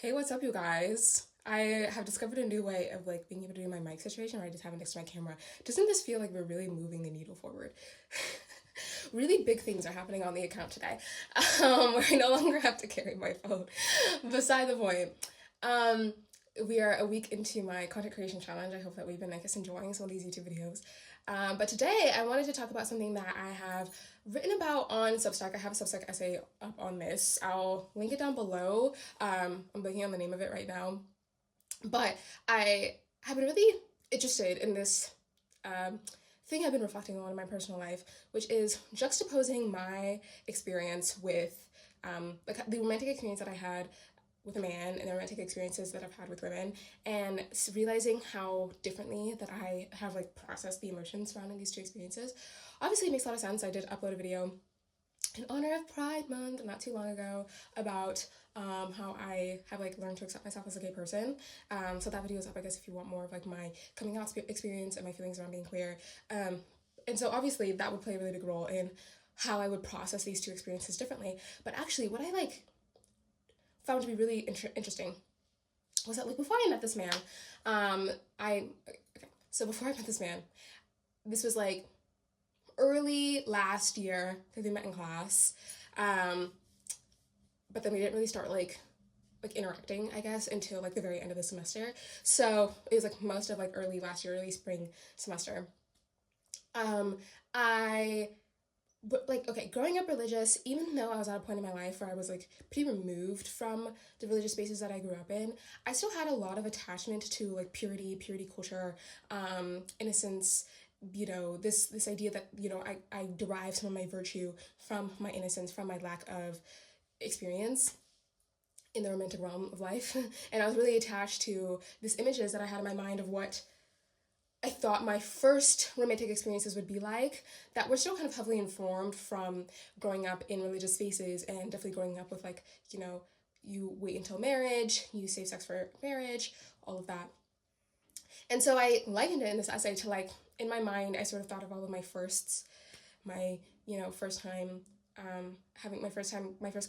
Hey, what's up, you guys? I have discovered a new way of like being able to do my mic situation where I just have it next to my camera. Doesn't this feel like we're really moving the needle forward? Really big things are happening on the account today. Where I no longer have to carry my phone. Beside the point. Um, we are a week into my content creation challenge. I hope that we've been, enjoying some of these YouTube videos. But today I wanted to talk about something that I have written about on Substack. I have a Substack essay up on this. I'll link it down below. I'm blanking on the name of it right now. But I have been really interested in this thing I've been reflecting on in my personal life, which is juxtaposing my experience with the romantic experience that I had with a man and the romantic experiences that I've had with women, and realizing how differently that I have processed the emotions surrounding these two experiences. Obviously, it makes a lot of sense. I did upload a video in honor of Pride Month not too long ago about how I have learned to accept myself as a gay person. So that video is up, I guess, if you want more of my coming out experience and my feelings around being queer. And so obviously that would play a really big role in how I would process these two experiences differently. But actually, what I found to be really interesting was that before I met this man, before I met this man, this was early last year because we met in class, but then we didn't really start interacting, I guess, until the very end of the semester. So it was most of early last year, early spring semester. Growing up religious, even though I was at a point in my life where I was pretty removed from the religious spaces that I grew up in, I still had a lot of attachment to purity culture, innocence, this idea that, I derive some of my virtue from my innocence, from my lack of experience in the romantic realm of life. And I was really attached to these images that I had in my mind of what I thought my first romantic experiences would be like, that were still kind of heavily informed from growing up in religious spaces and definitely growing up with you wait until marriage, you save sex for marriage, all of that. And so I likened it in this essay to in my mind, I sort of thought of all of my firsts, my, first time having my first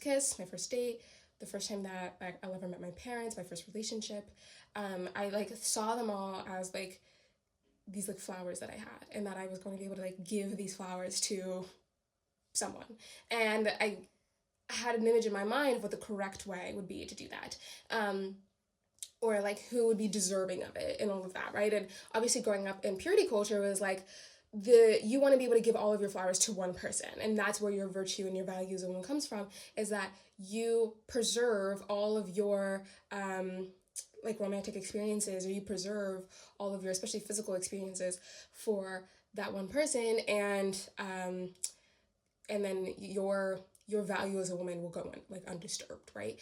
kiss, my first date, the first time that I ever met my parents, my first relationship. I saw them all as these flowers that I had, and that I was going to be able to give these flowers to someone. And I had an image in my mind of what the correct way would be to do that. Or who would be deserving of it and all of that, right? And obviously growing up in purity culture was you want to be able to give all of your flowers to one person, and that's where your virtue and your values and what comes from, is that you preserve all of your romantic experiences, or you preserve all of your especially physical experiences for that one person, and then your value as a woman will go undisturbed, right?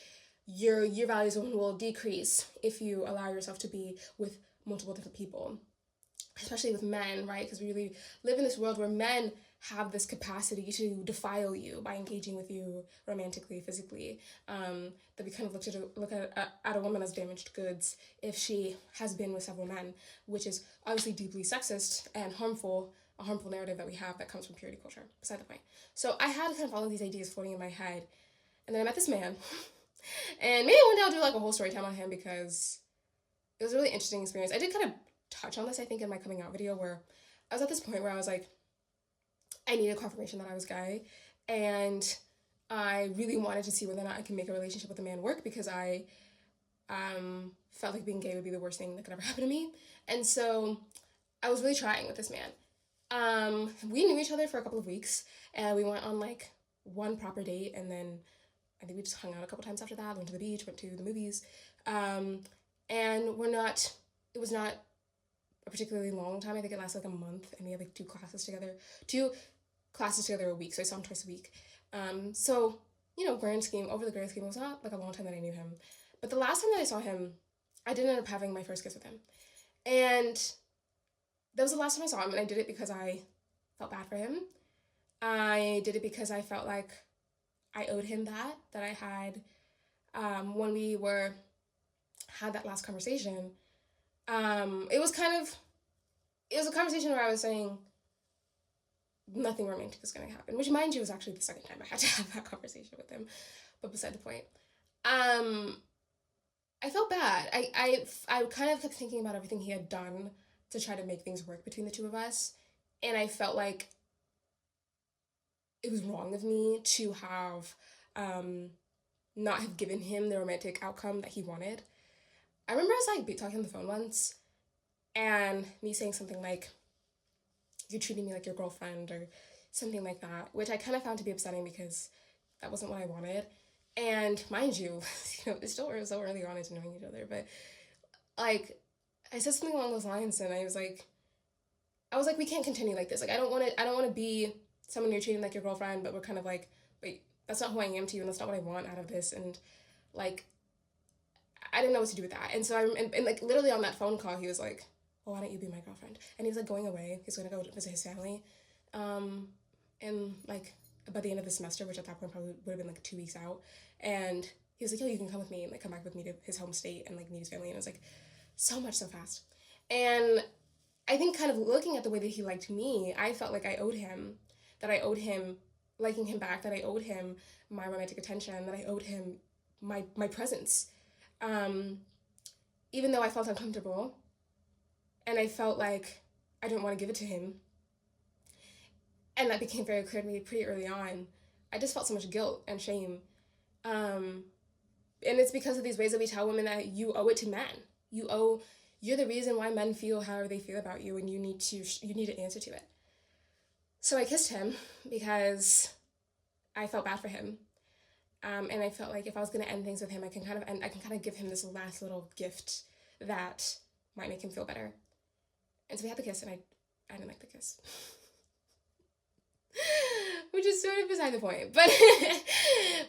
Your value as a woman will decrease if you allow yourself to be with multiple different people, especially with men, right? Because we really live in this world where men have this capacity to defile you by engaging with you romantically, physically, that we kind of look at a woman as damaged goods if she has been with several men, which is obviously deeply sexist and harmful, a harmful narrative that we have that comes from purity culture, beside the point. So I had kind of all of these ideas floating in my head, and then I met this man, and maybe one day I'll do a whole story time on him, because it was a really interesting experience. I did kind of touch on this, I think, in my coming out video, where I was at this point where I was I needed confirmation that I was gay, and I really wanted to see whether or not I could make a relationship with a man work, because I felt like being gay would be the worst thing that could ever happen to me. And so I was really trying with this man. We knew each other for a couple of weeks, and we went on one proper date, and then I think we just hung out a couple times after that, went to the beach, went to the movies, and it was not a particularly long time. I think it lasted a month, and we had two classes together a week, so I saw him twice a week. So, over the grand scheme, it was not a long time that I knew him. But the last time that I saw him, I did end up having my first kiss with him. And that was the last time I saw him, and I did it because I felt bad for him. I did it because I felt like I owed him that I had when we had that last conversation. It was a conversation where I was saying nothing romantic is going to happen, which, mind you, was actually the second time I had to have that conversation with him, but beside the point. felt bad. I kind of kept thinking about everything he had done to try to make things work between the two of us. And I felt like it was wrong of me to have not have given him the romantic outcome that he wanted. I remember I was like talking on the phone once and me saying something like, "You're treating me like your girlfriend," or something like that, which I kind of found to be upsetting because that wasn't what I wanted. And mind you, it's still so early on into knowing each other, but like I said something along those lines, and I was like, we can't continue like this. Like I don't want to be someone you're treating like your girlfriend, but we're kind of like, wait, that's not who I am to you, and that's not what I want out of this. And like, I didn't know what to do with that. And so and like literally on that phone call, he was like, "Well, why don't you be my girlfriend?" And he was like going away. He's going to go visit his family. And like by the end of the semester, which at that point probably would have been like 2 weeks out. And he was like, "Yo, you can come with me and like come back with me to his home state and like meet his family." And it was like so much so fast. And I think kind of looking at the way that he liked me, I felt like I owed him, that I owed him liking him back, that I owed him my romantic attention, that I owed him my presence. Even though I felt uncomfortable and I felt like I didn't want to give it to him, and that became very clear to me pretty early on, I just felt so much guilt and shame. And it's because of these ways that we tell women that you owe it to men. You're the reason why men feel however they feel about you, and you need to answer to it. So I kissed him because I felt bad for him. And I felt like if I was going to end things with him, I can kind of give him this last little gift that might make him feel better. And so we had the kiss, and I didn't like the kiss. Which is sort of beside the point. But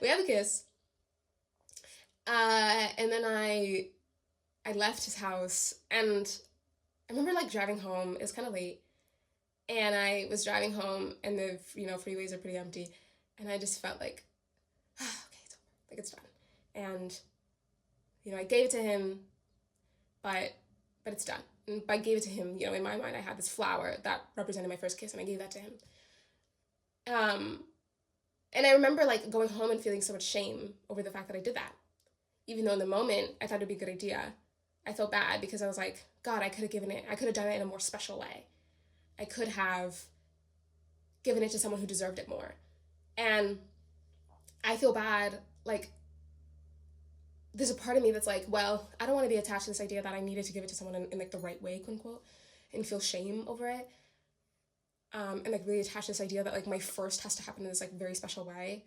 we had the kiss. And then I left his house, and I remember like driving home. It was kind of late, and I was driving home, and the freeways are pretty empty, and I just felt like, okay, it's over, like it's done. And I gave it to him, but it's done. And I gave it to him, in my mind I had this flower that represented my first kiss, and I gave that to him. And I remember like going home and feeling so much shame over the fact that I did that. Even though in the moment I thought it'd be a good idea, I felt bad because I was like, God, I could have done it in a more special way. I could have given it to someone who deserved it more. And I feel bad, like, there's a part of me that's like, well, I don't want to be attached to this idea that I needed to give it to someone in like the right way, quote unquote, and feel shame over it. And like really attach to this idea that like my first has to happen in this like very special way.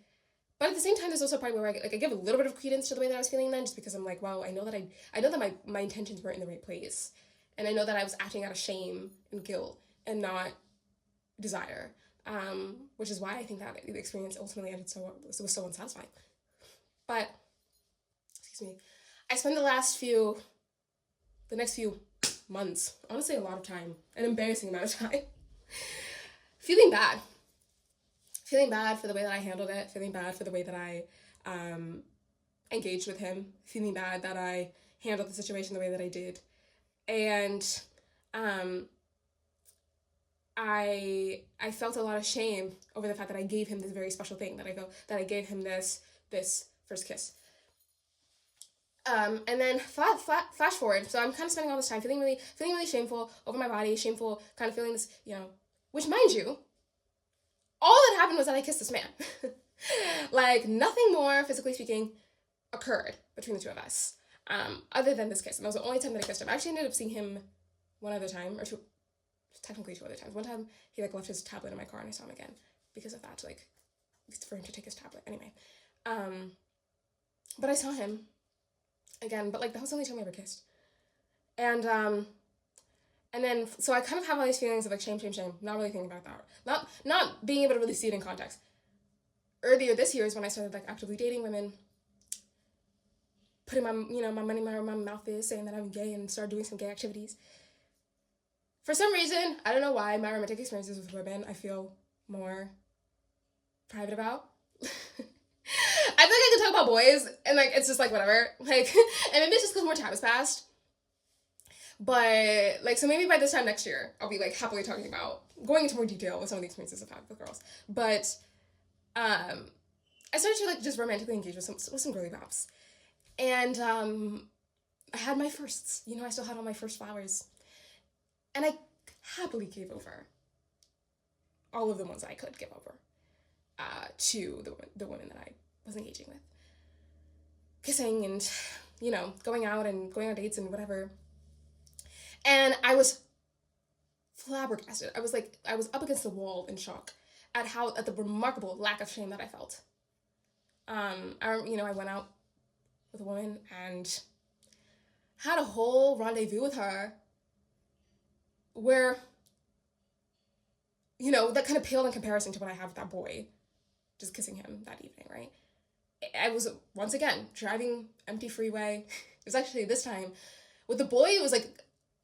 But at the same time, there's also a part where I give a little bit of credence to the way that I was feeling then, just because I'm like, well, I know that my intentions weren't in the right place. And I know that I was acting out of shame and guilt and not desire. Which is why I think that the experience ultimately ended was so unsatisfying. But, excuse me, I spent the next few months, honestly a lot of time, an embarrassing amount of time, feeling bad for the way that I handled it, feeling bad for the way that I engaged with him, feeling bad that I handled the situation the way that I did. And I felt a lot of shame over the fact that I gave him this very special thing, that I gave him this first kiss. And then flash forward, so I'm kind of spending all this time feeling really shameful over my body, shameful, kind of feeling this, which, mind you, all that happened was that I kissed this man. Like, nothing more, physically speaking, occurred between the two of us, other than this kiss. And that was the only time that I kissed him. I actually ended up seeing him one other time, or technically two other times. One time, he, like, left his tablet in my car, and I saw him again because of that, like, for him to take his tablet. Anyway. But I saw him again, but, like, that was the only time I ever kissed. And then, so I kind of have all these feelings of, like, shame, not really thinking about that. Not being able to really see it in context. Earlier this year is when I started, like, actively dating women, putting my money where my mouth is, saying that I'm gay, and started doing some gay activities. For some reason, I don't know why, my romantic experiences with women I feel more private about. I think I can talk about boys, and, like, it's just, like, whatever. Like, and maybe it's just because more time has passed. But, like, so maybe by this time next year, I'll be, like, happily talking about, going into more detail with some of the experiences I've had with girls. But, I started to, like, just romantically engage with some girly babs. And, I had my firsts. You know, I still had all my first flowers. And I happily gave over all of the ones that I could give over to the women that I was engaging with. Kissing and, you know, going out and going on dates and whatever. And I was flabbergasted. I was up against the wall in shock at the remarkable lack of shame that I felt. I went out with a woman and had a whole rendezvous with her where, you know, that kind of paled in comparison to what I had with that boy, just kissing him that evening, right? I was, once again, driving empty freeway. It was actually this time, with the boy, it was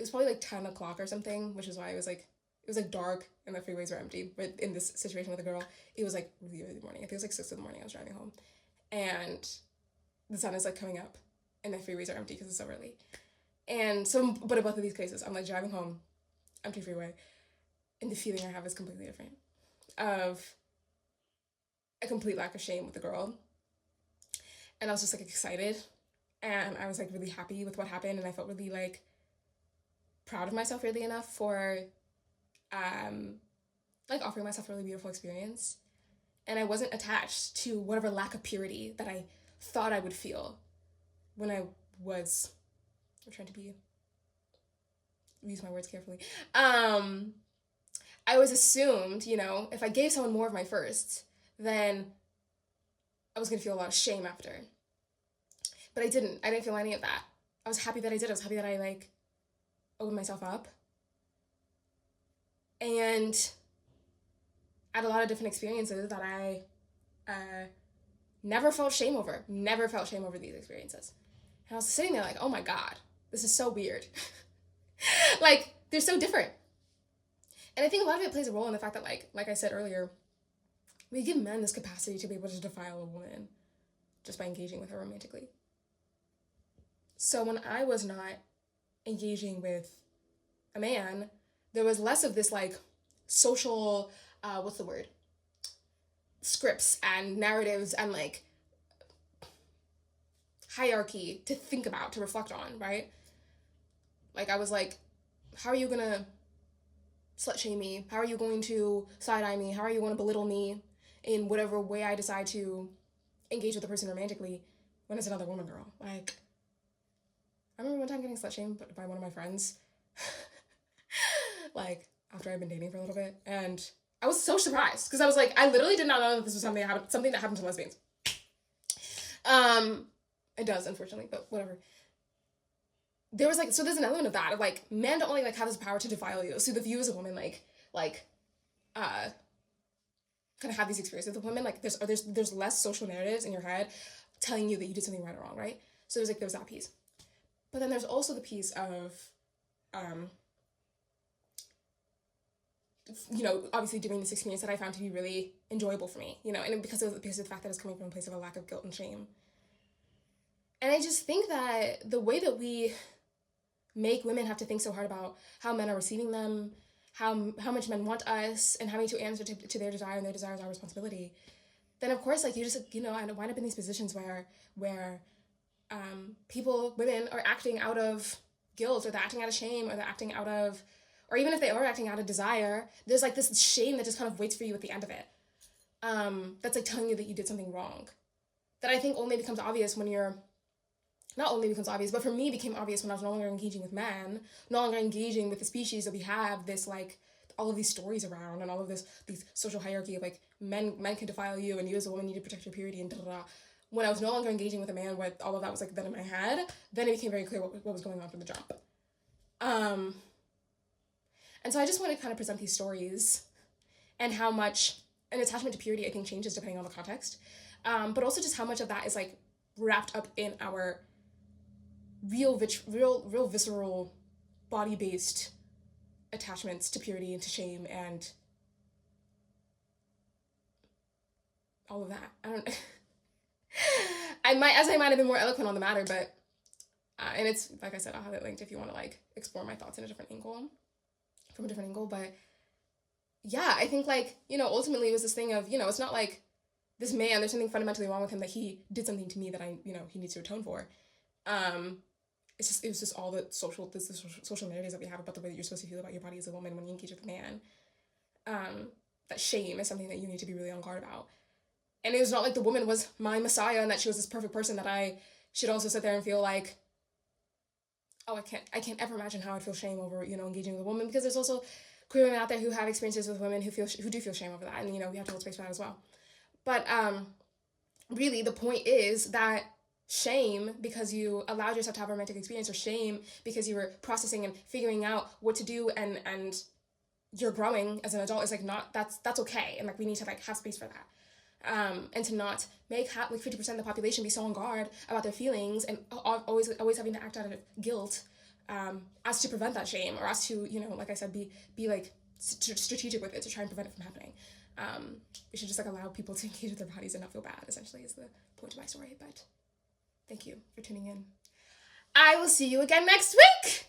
probably like 10 o'clock or something, which is why it was dark and the freeways were empty. But in this situation with a girl, it was like really early morning. I think it was like 6 in the morning I was driving home. And the sun is like coming up and the freeways are empty because it's so early. And so, but in both of these cases, I'm like driving home, empty freeway, and the feeling I have is completely different. Of a complete lack of shame with the girl. And I was just like excited. And I was like really happy with what happened. And I felt really like proud of myself really enough for like offering myself a really beautiful experience. And I wasn't attached to whatever lack of purity that I thought I would feel when I'm trying to use my words carefully. I was assumed, you know, if I gave someone more of my firsts, then I was going to feel a lot of shame after. But I didn't feel any of that. I was happy that I did. I was happy that I like opened myself up. And I had a lot of different experiences that I never felt shame over these experiences. And I was sitting there like, oh my God, this is so weird. Like, they're so different. And I think a lot of it plays a role in the fact that, like I said earlier, we give men this capacity to be able to defile a woman just by engaging with her romantically. So when I was not engaging with a man, there was less of this like social, scripts and narratives and like hierarchy to think about, to reflect on, right? Like I was like, how are you gonna slut shame me? How are you going to side-eye me? How are you going to belittle me in whatever way I decide to engage with a person romantically when it's another woman, girl? Like, I remember one time getting slut shamed by one of my friends, like, after I'd been dating for a little bit, and I was so surprised, because I was like, I literally did not know that this was something that happened to lesbians. It does, unfortunately, but whatever. There was like, so there's an element of that, of like, men don't only like have this power to defile you, so the view as a woman, kind of have these experiences with women, like, there's less social narratives in your head telling you that you did something right or wrong, right? So there's that piece. But then there's also the piece of, obviously doing this experience that I found to be really enjoyable for me, and because of the fact that it's coming from a place of a lack of guilt and shame. And I just think that the way that we make women have to think so hard about how men are receiving them, how much men want us, and having to answer to their desire, and their desire is our responsibility, then of course, like, you just, I wind up in these positions where women are acting out of guilt, or they're acting out of shame, or they're acting out of, or even if they are acting out of desire, there's like this shame that just kind of waits for you at the end of it. That's like telling you that you did something wrong. That I think only becomes obvious when you're, not only becomes obvious, but for me became obvious when I was no longer engaging with men, no longer engaging with the species that we have this like, all of these stories around, and all of these social hierarchy of like, men can defile you, and you as a woman need to protect your purity, and da-da-da. When I was no longer engaging with a man, where all of that was like then in my head, then it became very clear what was going on from the jump. And so I just want to kind of present these stories, and how much an attachment to purity I think changes depending on the context, but also just how much of that is like wrapped up in our real visceral, body-based attachments to purity and to shame and all of that. I don't. I might have been more eloquent on the matter, but and it's like I said, I'll have it linked if you want to like explore my thoughts from a different angle. But yeah, I think like, ultimately it was this thing of, it's not like this man, there's something fundamentally wrong with him that he did something to me that he needs to atone for. it was just all the social narratives that we have about the way that you're supposed to feel about your body as a woman when you engage with a man. That shame is something that you need to be really on guard about. And it was not like the woman was my messiah and that she was this perfect person that I should also sit there and feel like, oh, I can't ever imagine how I'd feel shame over, engaging with a woman, because there's also queer women out there who have experiences with women who do feel shame over that, and we have to hold space for that as well. But really, the point is that shame because you allowed yourself to have a romantic experience, or shame because you were processing and figuring out what to do, and you're growing as an adult, is like not that's okay, and like we need to like have space for that. And to not make 50% of the population be so on guard about their feelings and always having to act out of guilt, as to prevent that shame, or as to, like I said, be like strategic with it to try and prevent it from happening. We should just like allow people to engage with their bodies and not feel bad, essentially, is the point of my story. But thank you for tuning in. I will see you again next week.